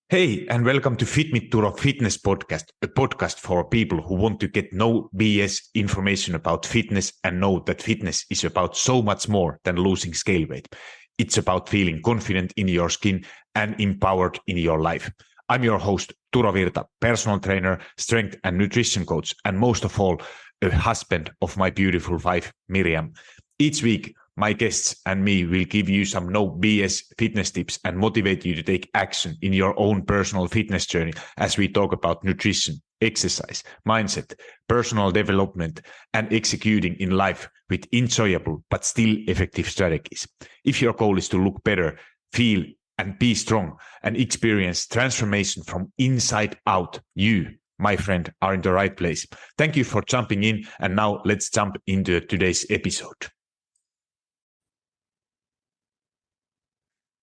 Hey, and welcome to Fit Me Turo Fitness Podcast, a podcast for people who want to get no BS information about fitness and know that fitness is about so much more than losing scale weight. It's about feeling confident in your skin and empowered in your life. I'm your host, Turo Virta, personal trainer, strength and nutrition coach, and most of all, a husband of my beautiful wife, Miriam. Each week, my guests and me will give you some no BS fitness tips and motivate you to take action in your own personal fitness journey as we talk about nutrition, exercise, mindset, personal development, and executing in life with enjoyable but still effective strategies. If your goal is to look better, feel and be strong and experience transformation from inside out, you, my friend, are in the right place. Thank you for jumping in, and now let's jump into today's episode.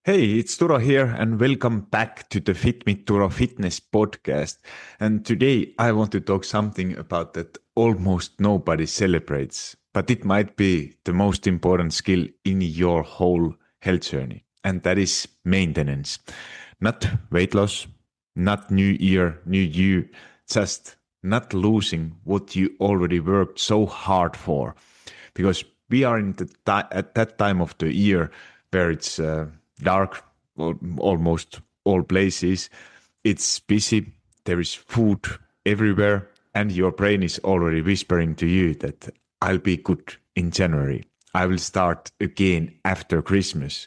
Hey, it's Turo here, and welcome back to the Fit Me Turo Fitness Podcast. And today I want to talk something about that almost nobody celebrates, but it might be the most important skill in your whole health journey, and that is maintenance. Not weight loss, not new year, new you, just not losing what you already worked so hard for. Because we are at that time of the year where it's dark, almost all places. It's busy. There is food everywhere, and your brain is already whispering to you that I'll be good in January. I will start again after Christmas.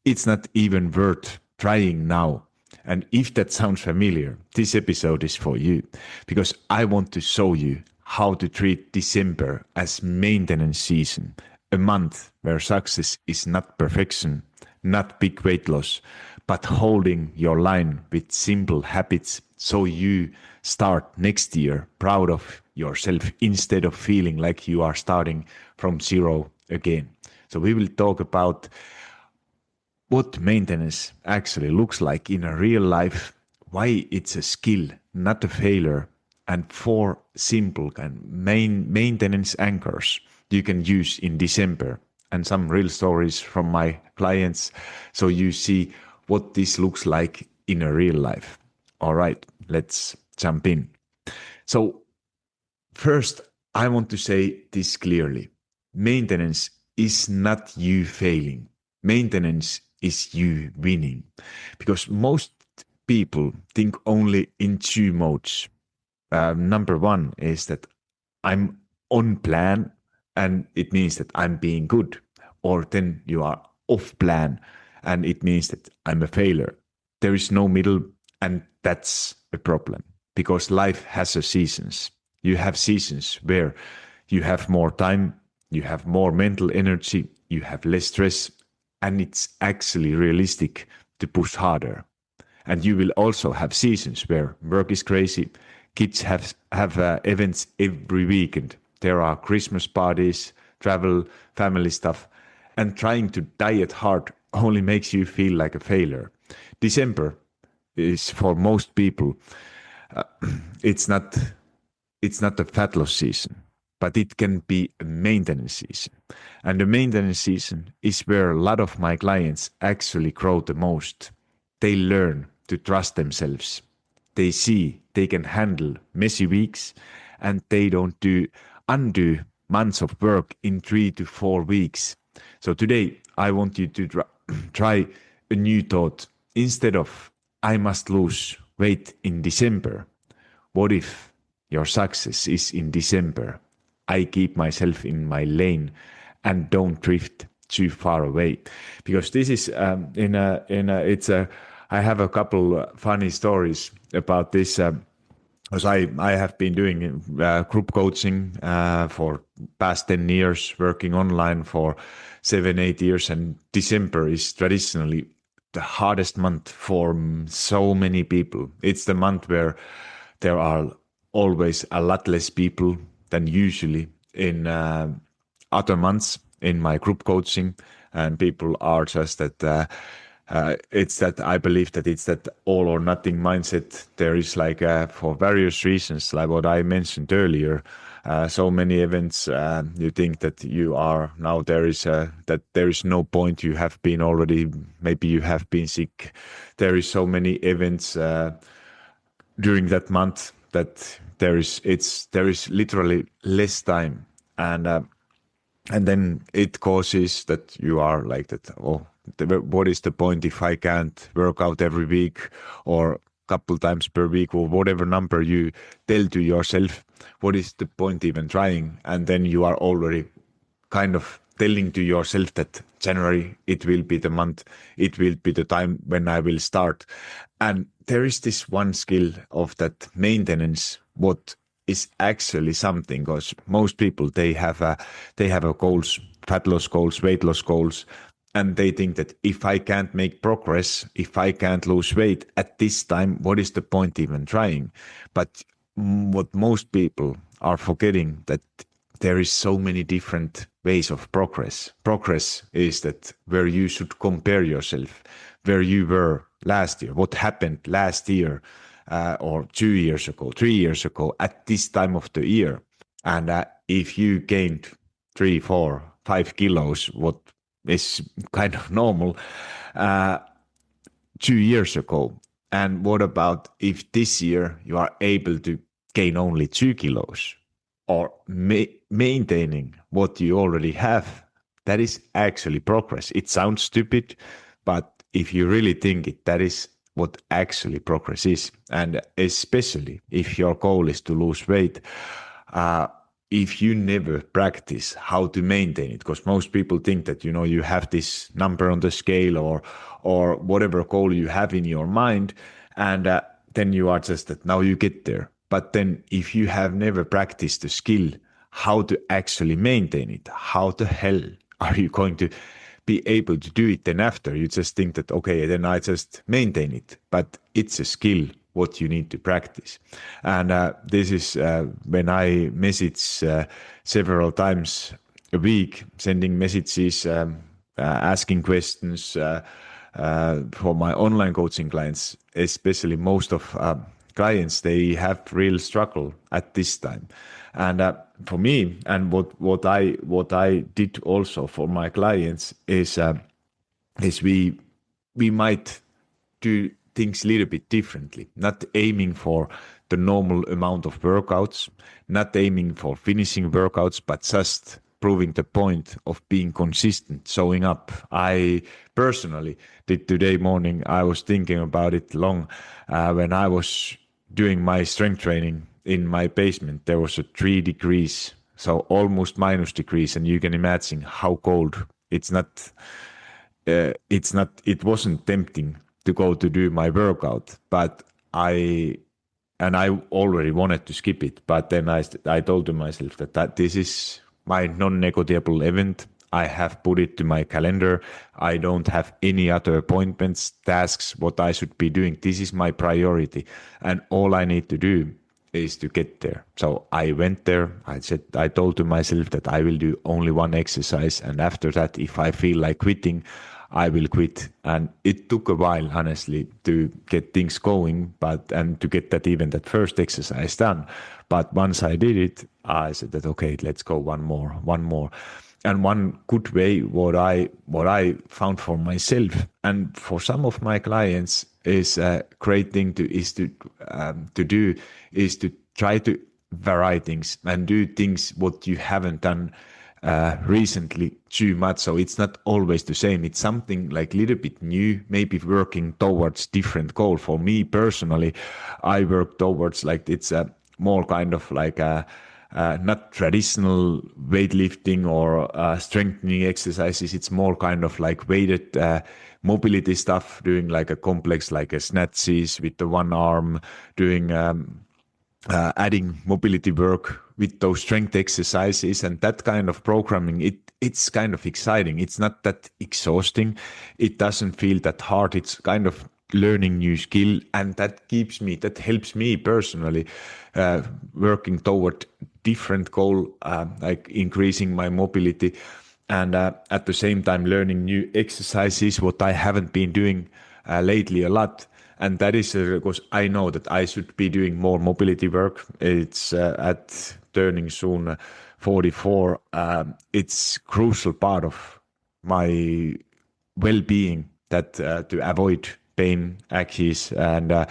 It's not even worth trying now. And if that sounds familiar, this episode is for you, because I want to show you how to treat December as maintenance season, a month where success is not perfection, not big weight loss, but holding your line with simple habits so you start next year proud of yourself instead of feeling like you are starting from zero again. So we will talk about what maintenance actually looks like in a real life, why it's a skill, not a failure, and 4 simple maintenance anchors you can use in December, and some real stories from my clients so you see what this looks like in a real life. All right, let's jump in. So first, I want to say this clearly. Maintenance is not you failing. Maintenance is you winning. Because most people think only in 2 modes. Number 1 is that I'm on plan, and it means that I'm being good. Or then you are off plan, and it means that I'm a failure. There is no middle, and that's a problem, because life has seasons. You have seasons where you have more time, you have more mental energy, you have less stress, and it's actually realistic to push harder. And you will also have seasons where work is crazy, kids have events every weekend. There are Christmas parties, travel, family stuff, and trying to diet hard only makes you feel like a failure. December is for most people, it's not a fat loss season, but it can be a maintenance season. And the maintenance season is where a lot of my clients actually grow the most. They learn to trust themselves. They see they can handle messy weeks, and they don't undo months of work in 3 to 4 weeks. So today I want you to try a new thought. Instead of I must lose weight in December, what if your success is in December? I keep myself in my lane and don't drift too far away. Because this is I have a couple funny stories about this. Because I have been doing group coaching for past 10 years, working online for 7-8 years, and December is traditionally the hardest month for so many people. It's the month where there are always a lot less people than usually in other months in my group coaching, and people are just at It's that I believe that it's that all or nothing mindset. There is like for various reasons, like what I mentioned earlier, so many events. You think that you are now there is that there is no point. You have been already. Maybe you have been sick. There is so many events during that month that there is literally less time, and and then it causes that you are like that. Oh, what is the point if I can't work out every week or couple times per week or whatever number you tell to yourself? What is the point even trying? And then you are already kind of telling to yourself that January, it will be the month, it will be the time when I will start. And there is this one skill of that maintenance, what is actually something, because most people they have a goals, fat loss goals, weight loss goals, and they think that if I can't make progress, if I can't lose weight at this time, what is the point even trying? But what most people are forgetting that there is so many different ways of progress. Progress is that where you should compare yourself, where you were last year, what happened last year, or 2 years ago, 3 years ago, at this time of the year. And if you gained 3, 4, 5 kilos, what is kind of normal, uh, 2 years ago. And what about if this year you are able to gain only 2 kilos or maintaining what you already have? That is actually progress. It sounds stupid, but if you really think it, that is what actually progress is. And especially if your goal is to lose weight, uh, if you never practice how to maintain it, because most people think that you have this number on the scale or whatever goal you have in your mind, and then you are just that now you get there. But then if you have never practiced the skill how to actually maintain it, how the hell are you going to be able to do it then after? You just think that, okay, then I just maintain it, but it's a skill what you need to practice. And this is when I message several times a week, sending messages, asking questions for my online coaching clients, especially most of clients, they have real struggle at this time. And for me, and what I did also for my clients is we might do things a little bit differently, not aiming for the normal amount of workouts, not aiming for finishing workouts, but just proving the point of being consistent, showing up. I personally did today morning, I was thinking about it long, when I was doing my strength training in my basement, there was a 3 degrees, so almost minus degrees, and you can imagine how cold. It wasn't tempting to go to do my workout, but I already wanted to skip it. But then I told to myself that this is my non-negotiable event. I have put it to my calendar. I don't have any other appointments, tasks, what I should be doing. This is my priority. And all I need to do is to get there. So I went there. I told to myself that I will do only one exercise. And after that, if I feel like quitting, I will quit. And it took a while, honestly, to get things going, and to get that first exercise done. But once I did it, I said that, okay, let's go one more. And one good way, what I found for myself and for some of my clients is a great thing to do is to try to vary things and do things what you haven't done recently too much. So it's not always the same. It's something like a little bit new, maybe working towards different goal. For me personally, I work towards like it's a more kind of like a not traditional weightlifting or strengthening exercises. It's more kind of like weighted mobility stuff, doing like a complex like a snatches with the one arm, doing adding mobility work with those strength exercises and that kind of programming. It's kind of exciting. It's not that exhausting. It doesn't feel that hard. It's kind of learning new skill, and that helps me personally working toward different goal, like increasing my mobility. and at the same time learning new exercises, what I haven't been doing lately a lot. And that is because I know that I should be doing more mobility work. It's at turning soon 44. It's crucial part of my well-being that to avoid pain, axes, and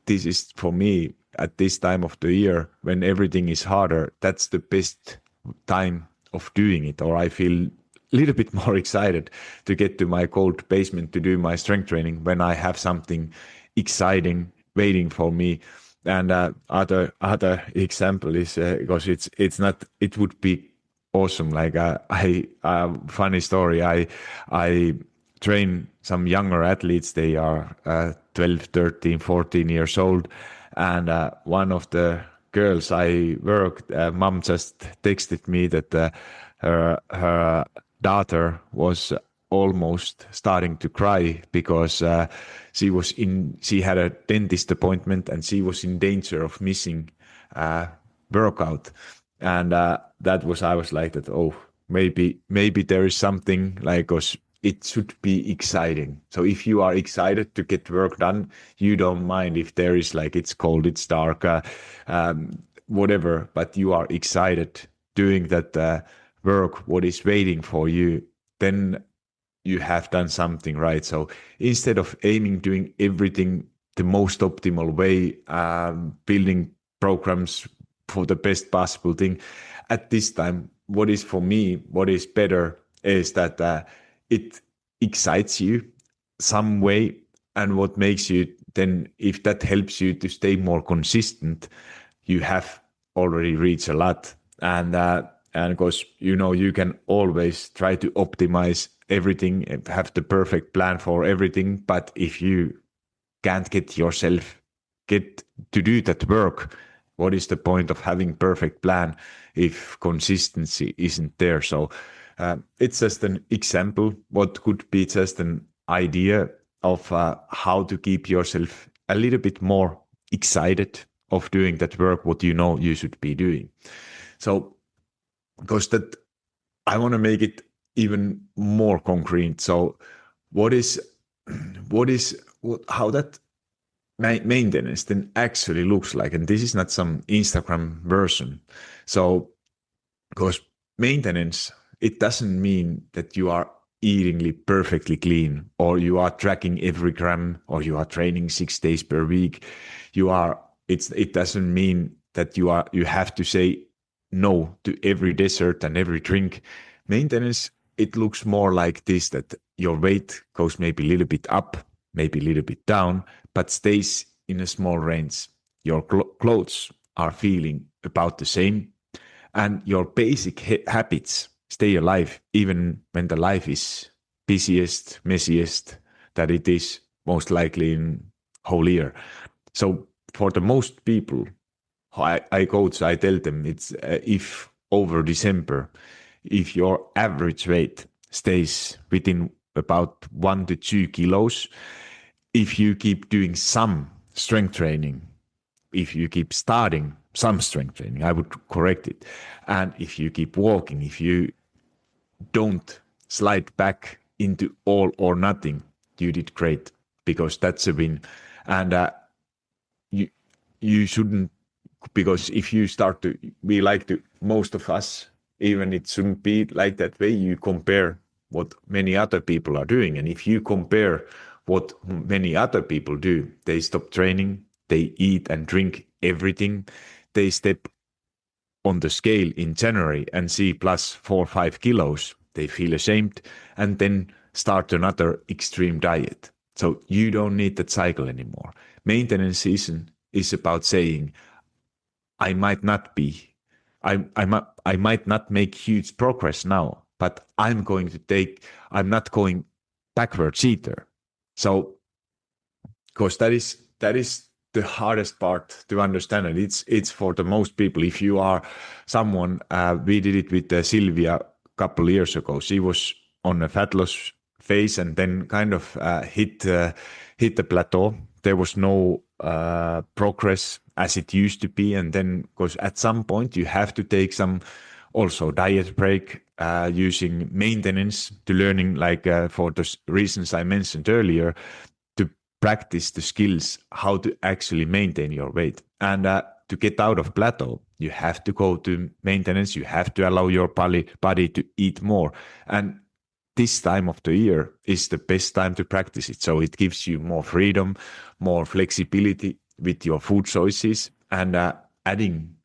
this is for me at this time of the year when everything is harder. That's the best time of doing it, or I feel a little bit more excited to get to my cold basement to do my strength training when I have something exciting waiting for me. And other example is because it's not, it would be awesome. Like I funny story. I train some younger athletes. They are 12, 13, 14 years old, and one of the girls I worked, mom just texted me that her daughter was almost starting to cry because she had a dentist appointment and she was in danger of missing workout. And that was, I was like that, oh, maybe there is something like us. It should be exciting. So if you are excited to get work done, you don't mind if there is like it's cold, it's dark, whatever, but you are excited doing that work, what is waiting for you, then you have done something right. So instead of aiming doing everything the most optimal way, building programs for the best possible thing, at this time, what is for me, what is better is that it excites you some way, and what makes you then, if that helps you to stay more consistent, you have already reached a lot. And because you can always try to optimize everything and have the perfect plan for everything, but if you can't get yourself get to do that work, what is the point of having perfect plan if consistency isn't there? So it's just an example what could be just an idea of how to keep yourself a little bit more excited of doing that work what you should be doing. So because that, I want to make it even more concrete. So what is how that maintenance then actually looks like? And this is not some Instagram version. So because maintenance, it doesn't mean that you are eatingly perfectly clean, or you are tracking every gram, or you are training 6 days per week. It doesn't mean that you have to say no to every dessert and every drink. Maintenance, it looks more like this, that your weight goes maybe a little bit up, maybe a little bit down, but stays in a small range. Your clothes are feeling about the same, and your basic habits stay alive even when the life is busiest, messiest that it is most likely in whole year. So for the most people I coach, I tell them it's if over December, if your average weight stays within about 1 to 2 kilos, if you keep doing some strength training, if you keep starting some strength training, I would correct it. And if you keep walking, if you don't slide back into all or nothing, you did great, because that's a win. And you you shouldn't, because if you start to, we like to, most of us, even it shouldn't be like that way, you compare what many other people are doing. And if you compare what many other people do, they stop training, they eat and drink everything, they step on the scale in January and see plus 4 or 5 kilos, they feel ashamed and then start another extreme diet. So you don't need that cycle anymore. Maintenance season is about saying, I might not be, I might not make huge progress now, but I'm not going backwards either. So, because that is the hardest part to understand, and it's for the most people. If you are someone, we did it with Sylvia a couple years ago. She was on a fat loss phase and then kind of hit the plateau. There was no progress as it used to be, and then because at some point you have to take some Also diet break, using maintenance to learning, like for the reasons I mentioned earlier, to practice the skills how to actually maintain your weight. And to get out of plateau, you have to go to maintenance. You have to allow your body to eat more. And this time of the year is the best time to practice it. So it gives you more freedom, more flexibility with your food choices, and adding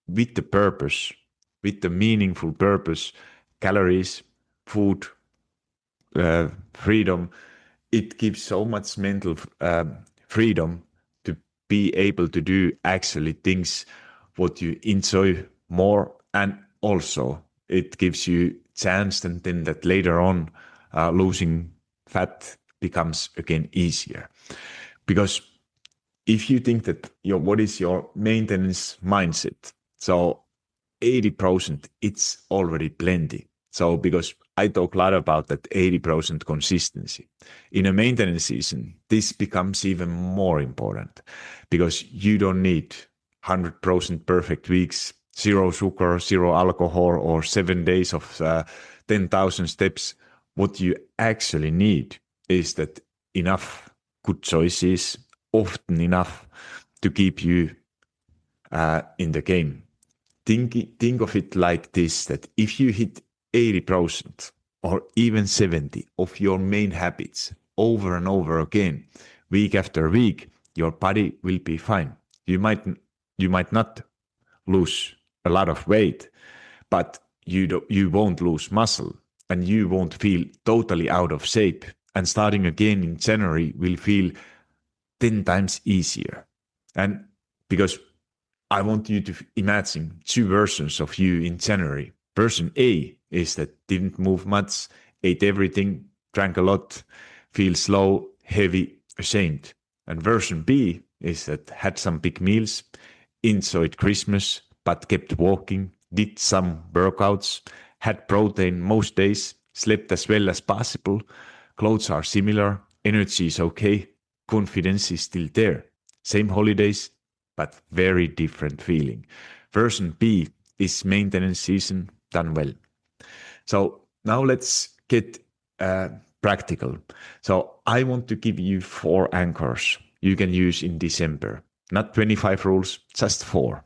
with the purpose, with the meaningful purpose, calories, food, freedom. It gives so much mental freedom to be able to do actually things what you enjoy more, and also it gives you chance, and then that later on losing fat becomes again easier. Because if you think that what is your maintenance mindset, so 80% it's already plenty. So because I talk a lot about that 80% consistency in a maintenance season, this becomes even more important, because you don't need 100% perfect weeks, zero sugar, zero alcohol, or 7 days of 10,000 steps. What you actually need is that enough good choices, often enough to keep you in the game. Think of it like this, that if you hit 80% or even 70 of your main habits over and over again, week after week, your body will be fine. You might not lose a lot of weight, but you won't lose muscle, and you won't feel totally out of shape. And starting again in January will feel 10 times easier. And because I want you to imagine two versions of you in January. Version A is that didn't move much, ate everything, drank a lot, feel slow, heavy, ashamed. And version B is that had some big meals, enjoyed Christmas, but kept walking, did some workouts, had protein most days, slept as well as possible, clothes are similar, energy is okay, confidence is still there. Same holidays, but very different feeling. Version B is maintenance season done well. So now let's get practical. So I want to give you 4 anchors you can use in December. Not 25 rules, just 4.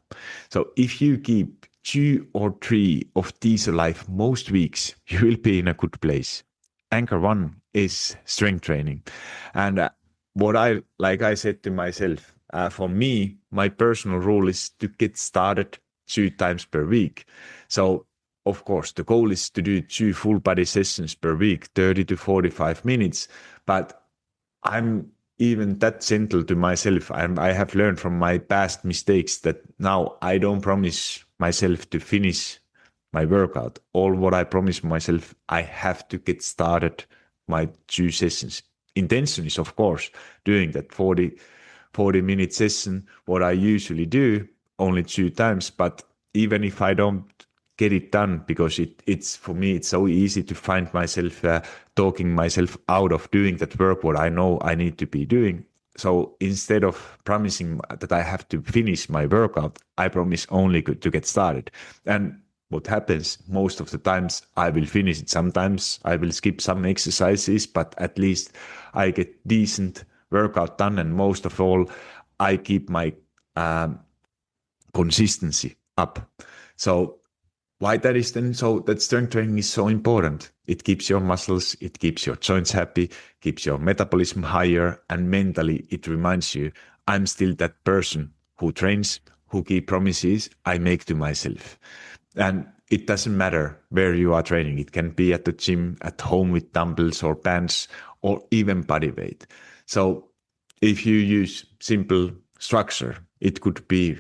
So if you keep 2 or 3 of these alive most weeks, you will be in a good place. Anchor 1 is strength training. And like I said to myself, for me, my personal rule is to get started 2 times per week. So of course, the goal is to do 2 full body sessions per week, 30 to 45 minutes. But I'm even that gentle to myself. I have learned from my past mistakes that now I don't promise myself to finish my workout. All what I promise myself, I have to get started my 2 sessions. Intention is, of course, doing that 40-minute session, what I usually do, only 2 times. But even if I don't get it done, because it's for me, it's so easy to find myself talking myself out of doing that work what I know I need to be doing. So instead of promising that I have to finish my workout, I promise only to get started. And what happens most of the times, I will finish it. Sometimes I will skip some exercises, but at least I get decent workout done. And most of all, I keep my consistency up. So why that is then, so that strength training is so important. It keeps your muscles, it keeps your joints happy, keeps your metabolism higher, and mentally it reminds you, I'm still that person who trains, who keep promises I make to myself. And it doesn't matter where you are training. It can be at the gym, at home with dumbbells or bands, or even body weight. So if you use simple structure, it could be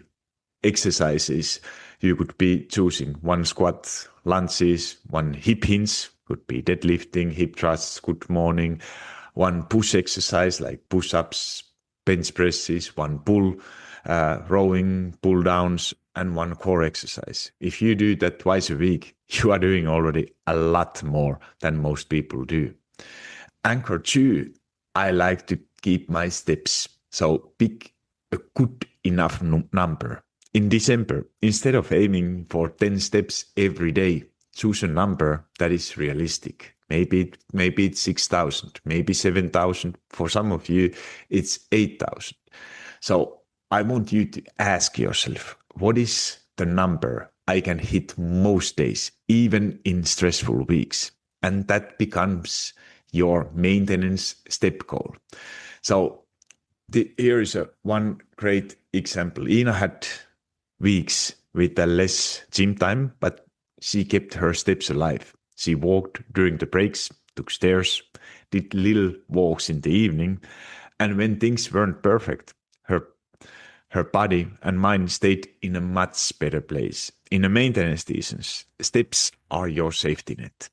exercises. You could be choosing 1 squat, lunges, 1 hip hinge, could be deadlifting, hip thrusts, good morning, 1 push exercise like push-ups, bench presses, 1 pull, rowing, pull downs, and 1 core exercise. If you do that twice a week, you are doing already a lot more than most people do. Anchor 2, I like to keep my steps. So pick a good enough number. In December, instead of aiming for 10 steps every day, choose a number that is realistic. Maybe it's 6,000, maybe 7,000. For some of you, it's 8,000. So I want you to ask yourself, what is the number I can hit most days, even in stressful weeks? And that becomes your maintenance step goal. So here is one great example. Ina had weeks with less gym time, but she kept her steps alive. She walked during the breaks, took stairs, did little walks in the evening, and when things weren't perfect, her her body and mind stayed in a much better place. In a maintenance seasons, steps are your safety net.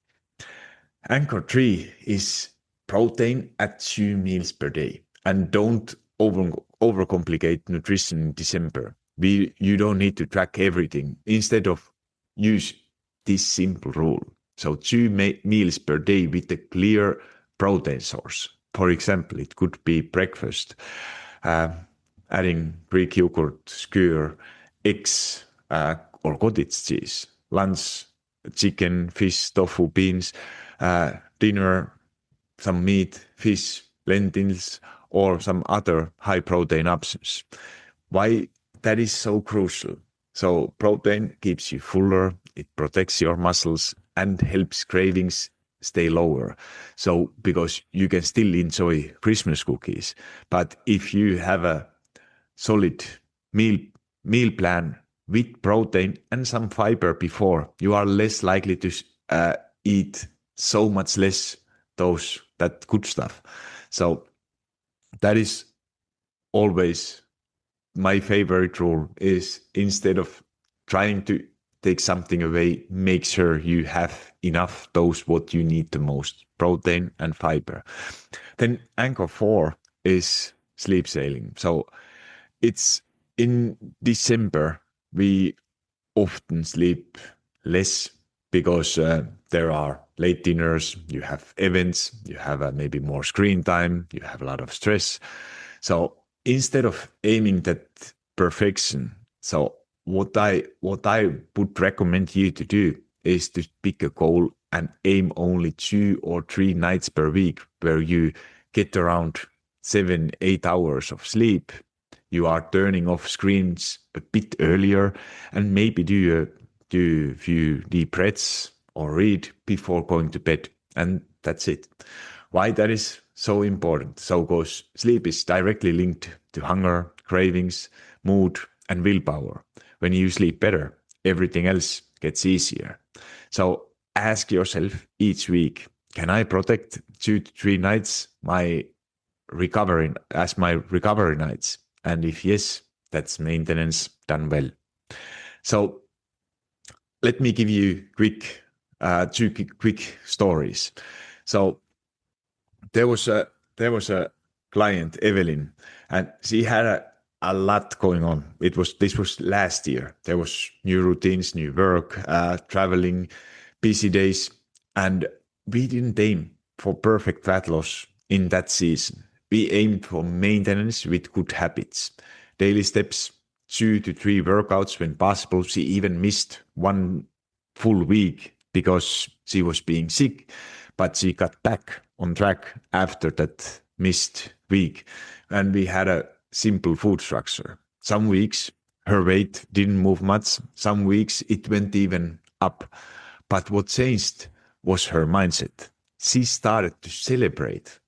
Anchor 3 is protein at 2 meals per day. And don't overcomplicate nutrition in December. You don't need to track everything. Instead of use this simple rule. So 2 meals per day with a clear protein source. For example, it could be breakfast, adding Greek yogurt, skyr, eggs, or cottage cheese. Lunch, chicken, fish, tofu, beans. Dinner, some meat, fish, lentils, or some other high protein options. Why that is so crucial? So protein keeps you fuller, it protects your muscles and helps cravings stay lower. So because you can still enjoy Christmas cookies, but if you have a solid meal plan with protein and some fiber before, you are less likely to eat so much less that good stuff. So that is always my favorite rule, is instead of trying to take something away, make sure you have enough those what you need the most, protein and fiber. Then anchor 4 is sleep sailing. So it's in December, we often sleep less because there are late dinners, you have events, you have maybe more screen time, you have a lot of stress. So instead of aiming that perfection, so what I would recommend you to do is to pick a goal and aim only 2 or 3 nights per week where you get around 7-8 hours of sleep. You are turning off screens a bit earlier and maybe do a few deep breaths or read before going to bed. And that's it. Why that is so important? So because sleep is directly linked to hunger, cravings, mood, and willpower. When you sleep better, everything else gets easier. So ask yourself each week, can I protect 2 to 3 nights my recovery nights? And if yes, that's maintenance done well. So let me give you two quick stories. So there was a client, Evelyn, and she had a lot going on. This was last year. There was new routines, new work, traveling, busy days, and we didn't aim for perfect fat loss in that season. We aimed for maintenance with good habits, daily steps, 2 to 3 workouts when possible. She even missed one full week because she was being sick, but she got back on track after that missed week. And we had a simple food structure. Some weeks her weight didn't move much, some weeks it went even up. But what changed was her mindset. She started to celebrate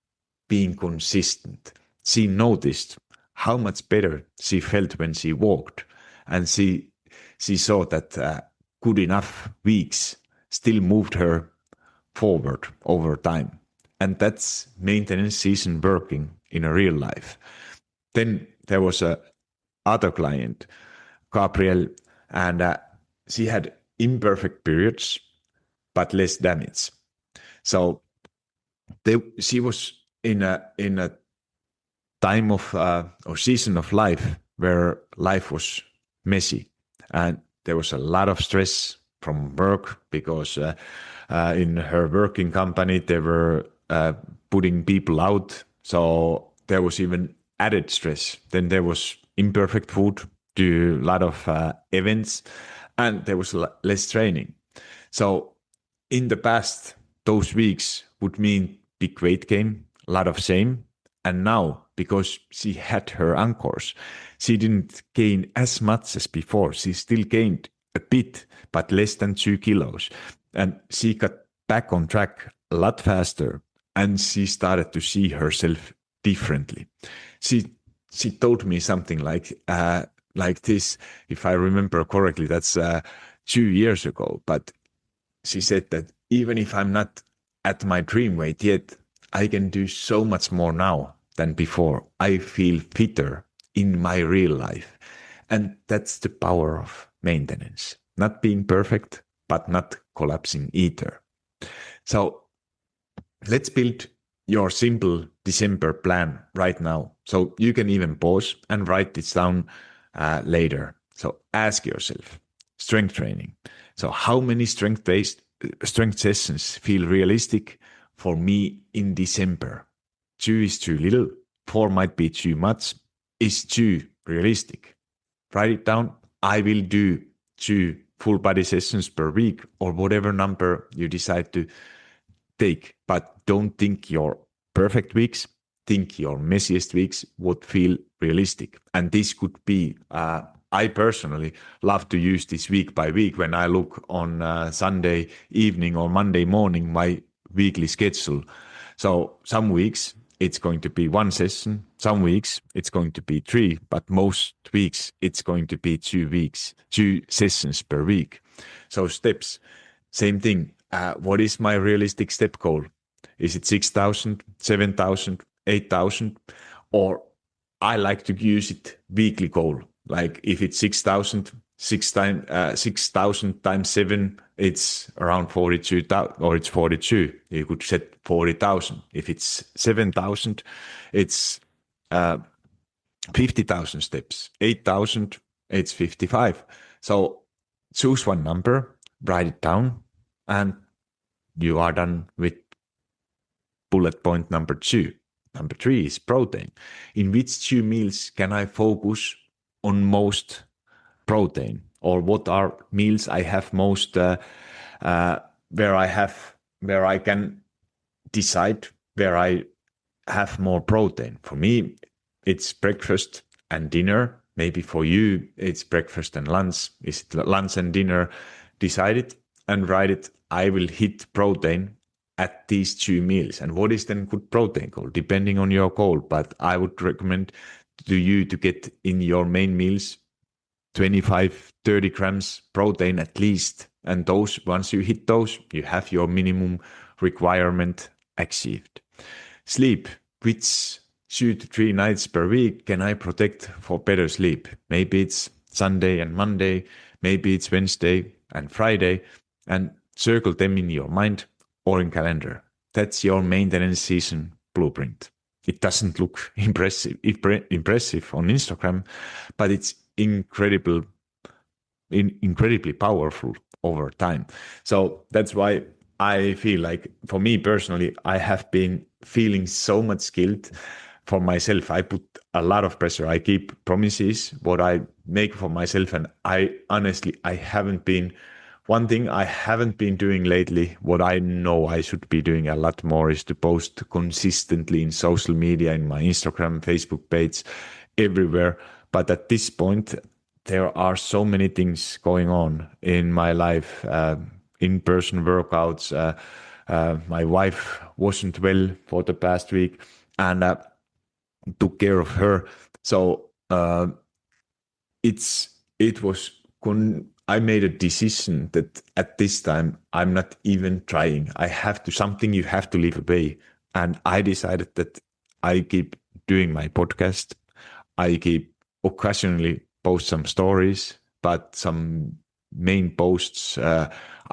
being consistent. She noticed how much better she felt when she walked, and she saw that good enough weeks still moved her forward over time. And that's maintenance season working in a real life. Then there was a other client, Gabrielle, and she had imperfect periods, but less damage. So she was in a time of or season of life where life was messy, and there was a lot of stress from work because in her working company they were putting people out, so there was even added stress. Then there was imperfect food, do a lot of events, and there was less training. So in the past, those weeks would mean big weight gain, a lot of shame. And now, because she had her anchors, she didn't gain as much as before. She still gained a bit, but less than 2 kilos. And she got back on track a lot faster, and she started to see herself differently. She told me something like this, if I remember correctly. That's 2 years ago. But she said that even if I'm not at my dream weight yet, I can do so much more now than before. I feel fitter in my real life. And that's the power of maintenance. Not being perfect, but not collapsing either. So let's build your simple December plan right now. So you can even pause and write this down later. So ask yourself, strength training. So how many strength sessions feel realistic for me in December? 2 is too little. 4 might be too much. Is 2 realistic? Write it down. I will do 2 full body sessions per week, or whatever number you decide to take. But don't think your perfect weeks. Think your messiest weeks would feel realistic. And this could be, I personally love to use this week by week when I look on Sunday evening or Monday morning, my weekly schedule. So some weeks it's going to be 1 session, some weeks it's going to be 3, but most weeks it's going to be 2 sessions per week. So steps, same thing. What is my realistic step goal? Is it 6,000, 7,000, 8,000? Or I like to use it weekly goal. Like if it's 6,000, 6,000 times 7, it's around 42,000, or it's 42. You could set 40,000. If it's 7,000, it's 50,000 steps. 8,000, it's 55. So choose one number, write it down, and you are done with bullet point number 2. Number 3 is protein. In which 2 meals can I focus on most protein? Or what are meals I have most, where I can decide where I have more protein? For me, it's breakfast and dinner. Maybe for you, it's breakfast and lunch. Is it lunch and dinner? Decide it and write it. I will hit protein at these 2 meals. And what is then good protein goal? Depending on your goal, but I would recommend to you to get in your main meals 25, 30 grams protein at least. And those, once you hit those, you have your minimum requirement achieved. Sleep, which 2 to 3 nights per week can I protect for better sleep? Maybe it's Sunday and Monday, maybe it's Wednesday and Friday, and circle them in your mind or in calendar. That's your maintenance season blueprint. It doesn't look impressive on Instagram, but it's incredibly powerful over time. So that's why I feel like, for me personally, I have been feeling so much guilt for myself. I put a lot of pressure. I keep promises, what I make for myself. And one thing I haven't been doing lately, what I know I should be doing a lot more, is to post consistently in social media, in my Instagram, Facebook page, everywhere. But at this point, there are so many things going on in my life, in-person workouts. My wife wasn't well for the past week, and took care of her. So I made a decision that at this time I'm not even trying. Something you have to leave away. And I decided that I keep doing my podcast. I keep occasionally post some stories, but some main posts I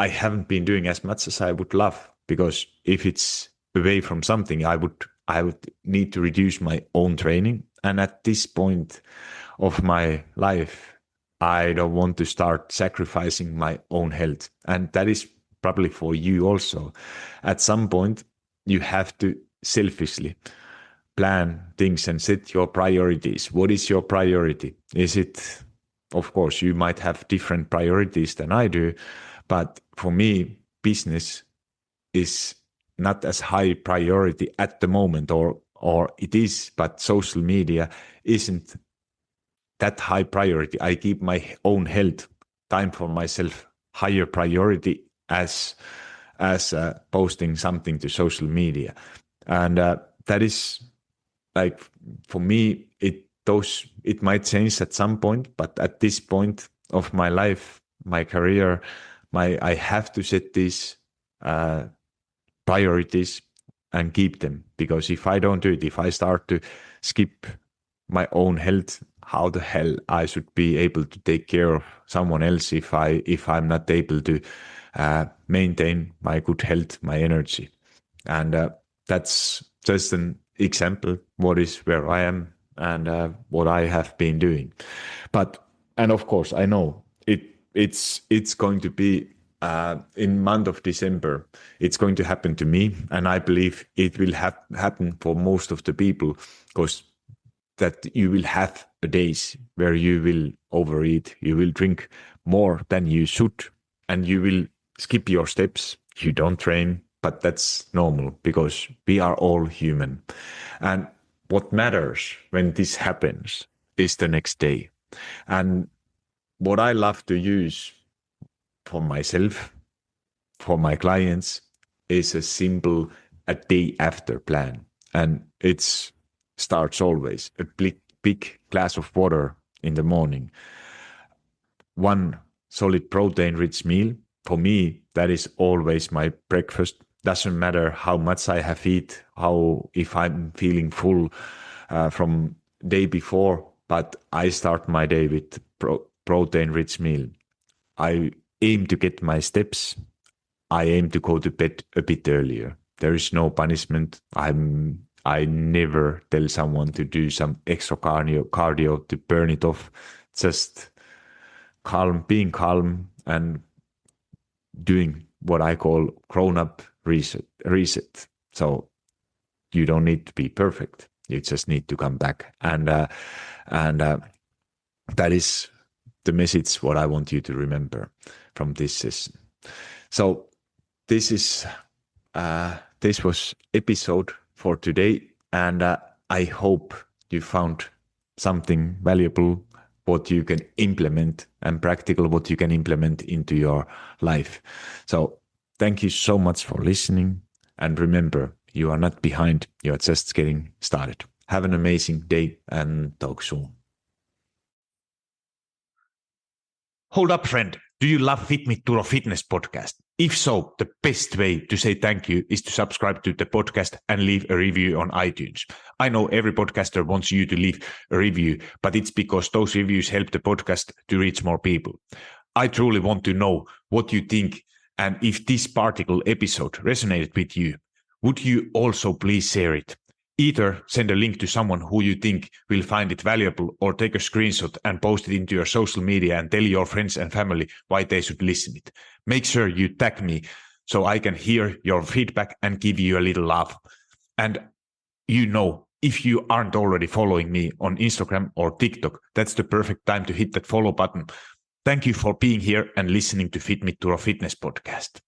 haven't been doing as much as I would love, because if it's away from something, I would need to reduce my own training. And at this point of my life, I don't want to start sacrificing my own health. And that is probably for you also. At some point, you have to selfishly plan things and set your priorities. What is your priority? Is it Of course, you might have different priorities than I do, but for me, business is not as high priority at the moment, or it is, but social media isn't that high priority. I keep my own health, time for myself, higher priority as posting something to social media, and that is like, for me, it might change at some point, but at this point of my life, my career, I have to set these uh, priorities and keep them, because if I don't do it, if I start to skip my own health, how the hell I should be able to take care of someone else if I'm not able to maintain my good health, my energy. And that's just an example what is where I am, and what I have been doing. But, and of course I know it's going to be in month of December, it's going to happen to me, and I believe it will happen for most of the people, because that you will have days where you will overeat, you will drink more than you should, and you will skip your steps. You don't train, but that's normal because we are all human. And what matters when this happens is the next day. And what I love to use for myself, for my clients, is a simple a day after plan. And it's starts always a big glass of water in the morning, one solid protein rich meal. For me, that is always my breakfast. Doesn't matter how much I have eat, how if I'm feeling full from day before, but I start my day with protein rich meal. I aim to get my steps. I aim to go to bed a bit earlier. There is no punishment. I never tell someone to do some extra cardio to burn it off. Just being calm and doing what I call grown-up reset. So you don't need to be perfect. You just need to come back. And that is the message what I want you to remember from this session. So this was episode for today, and I hope you found something valuable, what you can implement, and practical, what you can implement into your life. So thank you so much for listening, and remember, you are not behind, you are just getting started. Have an amazing day, and talk soon. Hold up, friend. Do you love Fit Me Turo Fitness podcast? If so, the best way to say thank you is to subscribe to the podcast and leave a review on iTunes. I know every podcaster wants you to leave a review, but it's because those reviews help the podcast to reach more people. I truly want to know what you think, and if this particular episode resonated with you, would you also please share it? Either send a link to someone who you think will find it valuable, or take a screenshot and post it into your social media and tell your friends and family why they should listen it. Make sure you tag me so I can hear your feedback and give you a little love. And if you aren't already following me on Instagram or TikTok, that's the perfect time to hit that follow button. Thank you for being here and listening to Fit Me Turo Fitness podcast.